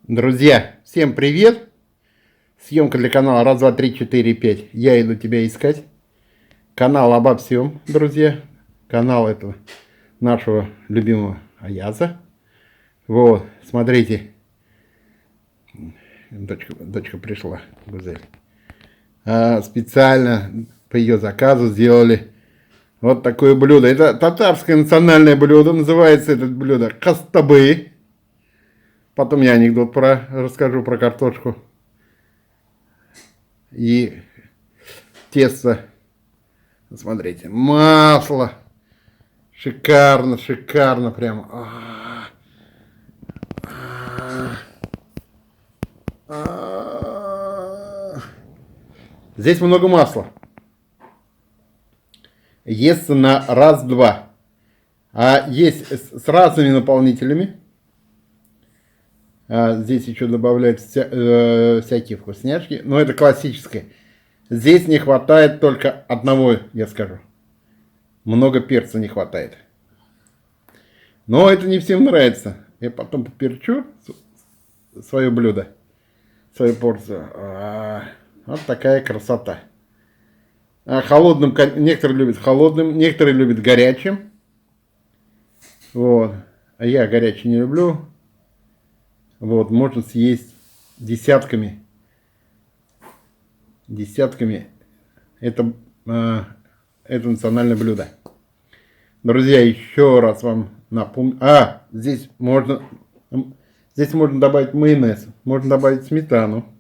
Друзья, всем привет! Съемка для канала раз, два, три, четыре, пять. Я иду тебя искать. Канал обо всем, друзья. Канал этого нашего любимого Аяза. Вот, смотрите. Дочка пришла, Гузель. Специально по ее заказу сделали вот такое блюдо. Это татарское национальное блюдо. Называется это блюдо кастабы. Потом я анекдот расскажу про картошку. И тесто. Смотрите. Масло. Шикарно, шикарно прямо. Здесь много масла. Естся на раз-два. А есть с разными наполнителями. Здесь еще добавляют всякие вкусняшки. Но это классическое. Здесь не хватает только одного, я скажу. Много перца не хватает. Но это не всем нравится. Я потом поперчу свое блюдо. Свою порцию. Вот такая красота. Холодным, некоторые любят холодным, некоторые любят горячим. Вот. А я горячий не люблю. Вот, можно съесть десятками. Десятками. Это национальное блюдо. Друзья, еще раз вам напомню. Здесь можно добавить майонез. Можно добавить сметану.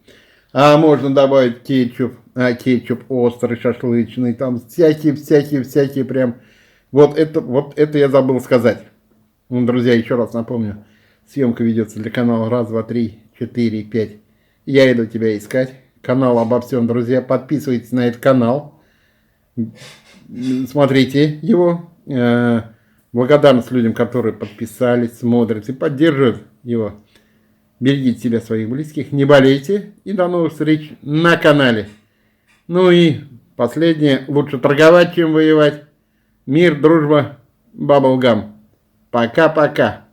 Можно добавить кетчуп. Кетчуп острый, шашлычный. Там всякие прям. Вот это я забыл сказать. Друзья, еще раз напомню. Съемка ведется для канала раз, два, три, четыре, пять. Я иду тебя искать. Канал обо всем, друзья. Подписывайтесь на этот канал. Смотрите его. Благодарность людям, которые подписались, смотрят и поддерживают его. Берегите себя, своих близких. Не болейте. И до новых встреч на канале. Ну и последнее. Лучше торговать, чем воевать. Мир, дружба, баблгам. Пока-пока.